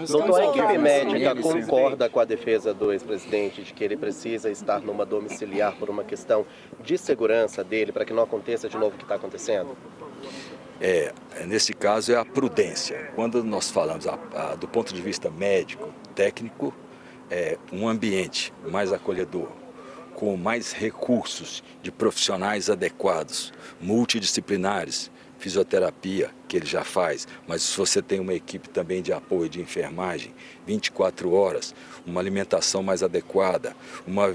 Doutor, a equipe médica concorda com a defesa do ex-presidente de que ele precisa estar numa domiciliar por uma questão de segurança dele, para que não aconteça de novo o que está acontecendo? Nesse caso é a prudência. Quando nós falamos do ponto de vista médico, técnico, um ambiente mais acolhedor, com mais recursos de profissionais adequados, multidisciplinares, fisioterapia, que ele já faz, mas se você tem uma equipe também de apoio de enfermagem, 24 horas, uma alimentação mais adequada, uma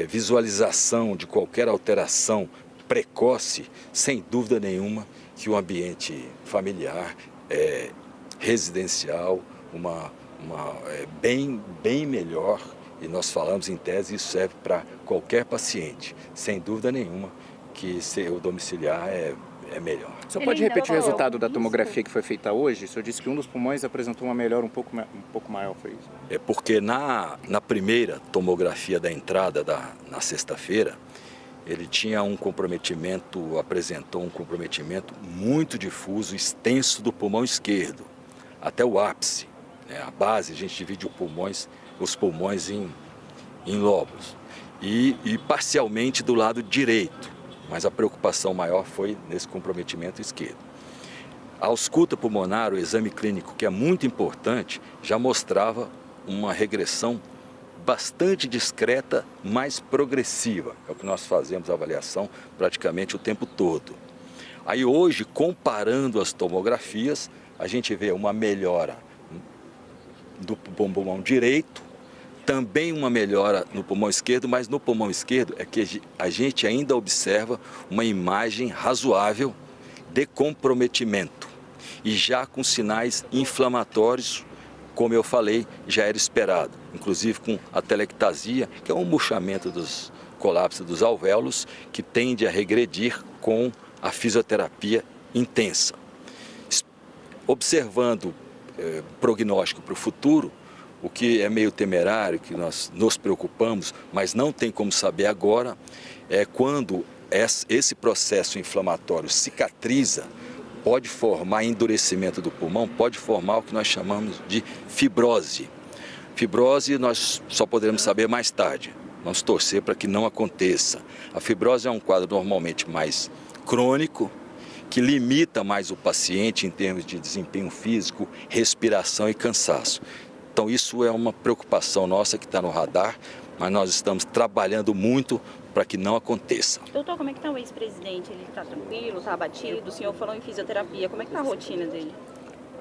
visualização de qualquer alteração precoce, sem dúvida nenhuma que o ambiente familiar, residencial, bem melhor, e nós falamos em tese, isso serve para qualquer paciente, sem dúvida nenhuma que ser o domiciliar é melhor. O senhor pode repetir o resultado da tomografia que foi feita hoje? O senhor disse que um dos pulmões apresentou uma melhora um pouco maior, foi isso? É porque na primeira tomografia da entrada na sexta-feira, ele tinha apresentou um comprometimento muito difuso, extenso do pulmão esquerdo, até o ápice. A base, a gente divide os pulmões em lóbulos. E parcialmente do lado direito. Mas a preocupação maior foi nesse comprometimento esquerdo. A ausculta pulmonar, o exame clínico, que é muito importante, já mostrava uma regressão bastante discreta, mais progressiva. É o que nós fazemos a avaliação praticamente o tempo todo. Aí hoje, comparando as tomografias, a gente vê uma melhora do pulmão direito, também uma melhora no pulmão esquerdo, mas no pulmão esquerdo é que a gente ainda observa uma imagem razoável de comprometimento e já com sinais inflamatórios, como eu falei, já era esperado, inclusive com a telectasia, que é um murchamento dos colapsos dos alvéolos, que tende a regredir com a fisioterapia intensa. Observando prognóstico para o futuro, o que é meio temerário, que nós nos preocupamos, mas não tem como saber agora, é quando esse processo inflamatório cicatriza, pode formar endurecimento do pulmão, pode formar o que nós chamamos de fibrose. Fibrose nós só poderemos saber mais tarde, vamos torcer para que não aconteça. A fibrose é um quadro normalmente mais crônico, que limita mais o paciente em termos de desempenho físico, respiração e cansaço. Então isso é uma preocupação nossa que está no radar, mas nós estamos trabalhando muito para que não aconteça. Doutor, como é que está o ex-presidente? Ele está tranquilo, está abatido? O senhor falou em fisioterapia, como é que está a rotina dele?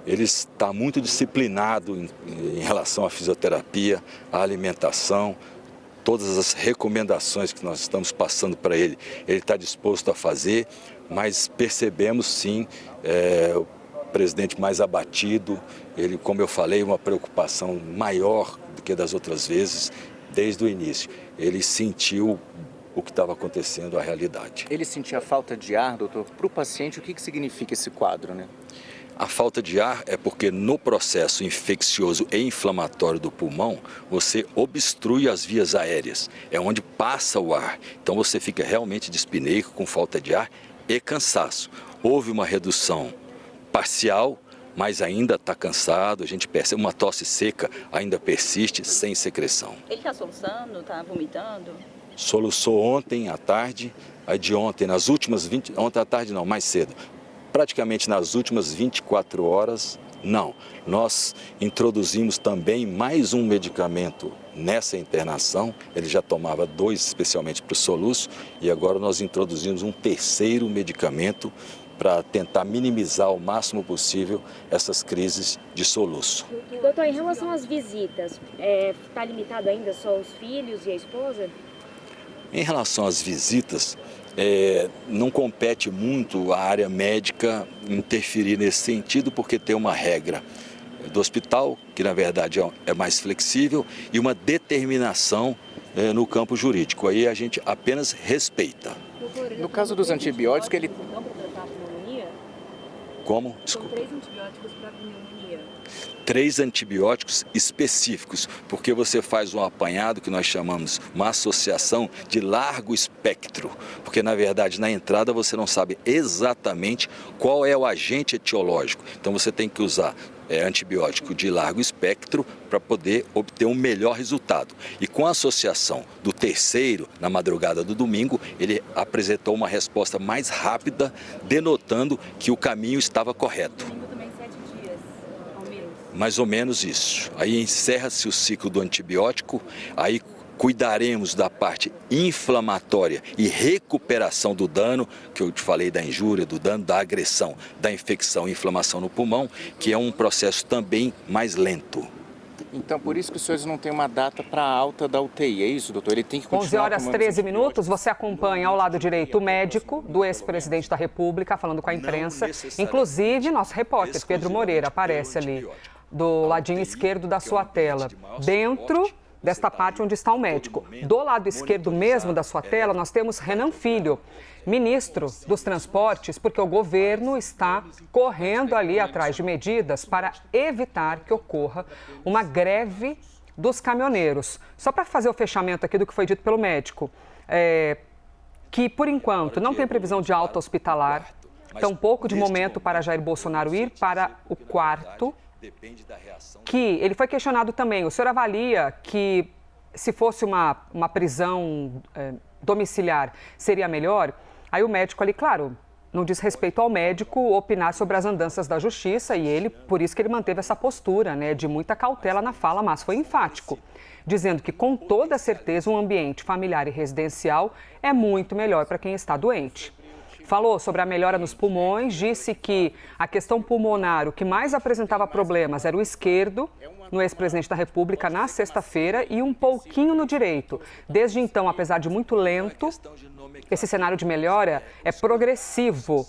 Ele está muito disciplinado em relação à fisioterapia, à alimentação, todas as recomendações que nós estamos passando para ele, ele está disposto a fazer, mas percebemos sim o presidente mais abatido, ele, como eu falei, uma preocupação maior do que das outras vezes, desde o início. Ele sentiu o que estava acontecendo, a realidade. Ele sentia falta de ar, doutor? Para o paciente, o que significa esse quadro, né? A falta de ar é porque no processo infeccioso e inflamatório do pulmão, você obstrui as vias aéreas, é onde passa o ar. Então você fica realmente dispneico, com falta de ar e cansaço. Houve uma redução parcial, mas ainda está cansado, a gente percebe, uma tosse seca ainda persiste, sem secreção. Ele está soluçando, está vomitando? Soluçou ontem à tarde, aí de ontem, ontem à tarde não, mais cedo, praticamente nas últimas 24 horas, não. Nós introduzimos também mais um medicamento nessa internação, ele já tomava 2 especialmente para o soluço, e agora nós introduzimos um terceiro medicamento para tentar minimizar o máximo possível essas crises de soluço. Doutor, em relação às visitas, está limitado ainda só os filhos e a esposa? Em relação às visitas, não compete muito a área médica interferir nesse sentido, porque tem uma regra do hospital, que na verdade é mais flexível, e uma determinação no campo jurídico. Aí a gente apenas respeita. No caso dos antibióticos, ele... Como? Desculpa. São 3 antibióticos para pneumonia. 3 antibióticos específicos, porque você faz um apanhado que nós chamamos uma associação de largo espectro, porque na verdade na entrada você não sabe exatamente qual é o agente etiológico, então você tem que usar antibiótico de largo espectro para poder obter um melhor resultado. E com a associação do terceiro, na madrugada do domingo, ele apresentou uma resposta mais rápida, denotando que o caminho estava correto. Mais ou menos isso. Aí encerra-se o ciclo do antibiótico, aí cuidaremos da parte inflamatória e recuperação do dano, que eu te falei da injúria, do dano, da agressão, da infecção e inflamação no pulmão, que é um processo também mais lento. Então, por isso que os senhores não têm uma data para a alta da UTI, é isso, doutor? Ele tem que continuar 11 horas 13 minutos, você acompanha ao lado direito o médico do ex-presidente da República falando com a imprensa. Inclusive, nosso repórter Pedro Moreira aparece ali do ladinho esquerdo da sua tela, dentro desta parte onde está o médico. Do lado esquerdo mesmo da sua tela, nós temos Renan Filho, ministro dos Transportes, porque o governo está correndo ali atrás de medidas para evitar que ocorra uma greve dos caminhoneiros. Só para fazer o fechamento aqui do que foi dito pelo médico, que por enquanto não tem previsão de alta hospitalar, tampouco de momento para Jair Bolsonaro ir para o quarto, que ele foi questionado também. O senhor avalia que se fosse uma prisão domiciliar seria melhor? Aí o médico ali, claro, não diz respeito ao médico opinar sobre as andanças da justiça e ele, por isso que ele manteve essa postura, né, de muita cautela na fala, mas foi enfático, dizendo que com toda certeza um ambiente familiar e residencial é muito melhor para quem está doente. Falou sobre a melhora nos pulmões, disse que a questão pulmonar, o que mais apresentava problemas era o esquerdo, no ex-presidente da República, na sexta-feira, e um pouquinho no direito. Desde então, apesar de muito lento, esse cenário de melhora é progressivo,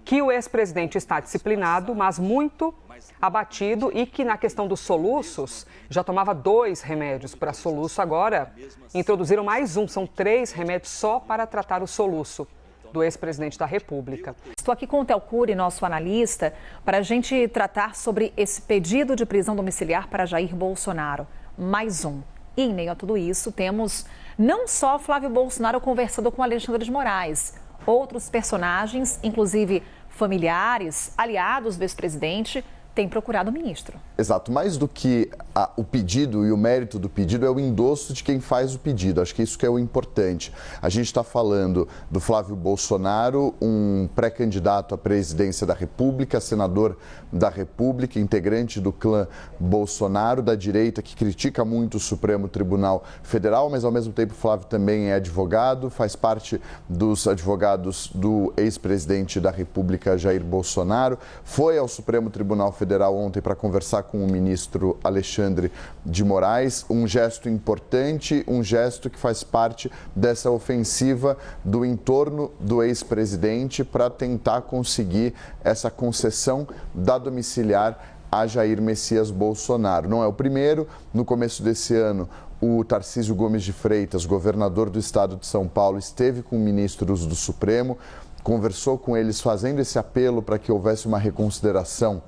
que o ex-presidente está disciplinado, mas muito abatido e que na questão dos soluços já tomava 2 remédios para soluço, agora introduziram mais um, são 3 remédios só para tratar o soluço do ex-presidente da República. Estou aqui com o Theo Cury, nosso analista, para a gente tratar sobre esse pedido de prisão domiciliar para Jair Bolsonaro. Mais um. E em meio a tudo isso, temos não só Flávio Bolsonaro conversando com Alexandre de Moraes, outros personagens, inclusive familiares, aliados do ex-presidente, têm procurado o ministro. Exato. Mais do que o pedido e o mérito do pedido é o endosso de quem faz o pedido. Acho que isso que é o importante. A gente está falando do Flávio Bolsonaro, um pré-candidato à presidência da República, senador da República, integrante do clã Bolsonaro, da direita, que critica muito o Supremo Tribunal Federal, mas ao mesmo tempo o Flávio também é advogado, faz parte dos advogados do ex-presidente da República, Jair Bolsonaro, foi ao Supremo Tribunal Federal ontem para conversar com o ministro Alexandre de Moraes, um gesto importante, um gesto que faz parte dessa ofensiva do entorno do ex-presidente para tentar conseguir essa concessão da domiciliar a Jair Messias Bolsonaro. Não é o primeiro, no começo desse ano, o Tarcísio Gomes de Freitas, governador do estado de São Paulo, esteve com ministros do Supremo, conversou com eles fazendo esse apelo para que houvesse uma reconsideração,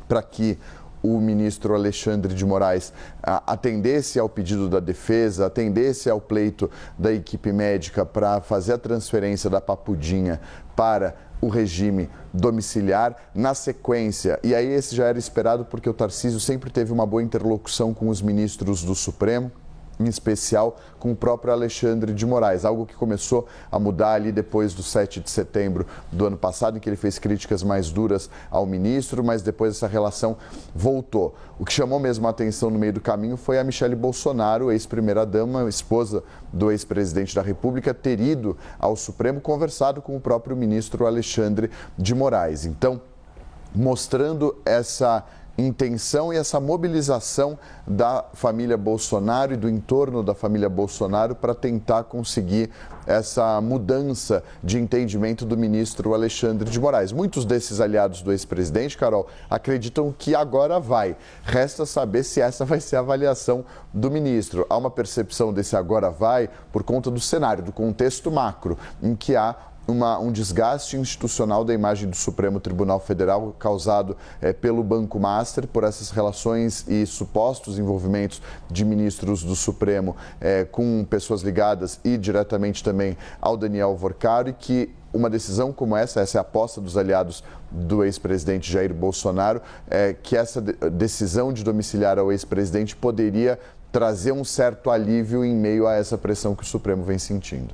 para que o ministro Alexandre de Moraes atendesse ao pedido da defesa, atendesse ao pleito da equipe médica para fazer a transferência da Papudinha para o regime domiciliar. Na sequência, e aí esse já era esperado porque o Tarcísio sempre teve uma boa interlocução com os ministros do Supremo, em especial com o próprio Alexandre de Moraes, algo que começou a mudar ali depois do 7 de setembro do ano passado, em que ele fez críticas mais duras ao ministro, mas depois essa relação voltou. O que chamou mesmo a atenção no meio do caminho foi a Michele Bolsonaro, ex-primeira-dama, esposa do ex-presidente da República, ter ido ao Supremo, conversado com o próprio ministro Alexandre de Moraes. Então, mostrando essa intenção e essa mobilização da família Bolsonaro e do entorno da família Bolsonaro para tentar conseguir essa mudança de entendimento do ministro Alexandre de Moraes. Muitos desses aliados do ex-presidente, Carol, acreditam que agora vai. Resta saber se essa vai ser a avaliação do ministro. Há uma percepção desse agora vai por conta do cenário, do contexto macro, em que há um desgaste institucional da imagem do Supremo Tribunal Federal causado pelo Banco Master, por essas relações e supostos envolvimentos de ministros do Supremo com pessoas ligadas e diretamente também ao Daniel Vorcari, que uma decisão como essa é a aposta dos aliados do ex-presidente Jair Bolsonaro, que essa decisão de domiciliar ao ex-presidente poderia trazer um certo alívio em meio a essa pressão que o Supremo vem sentindo.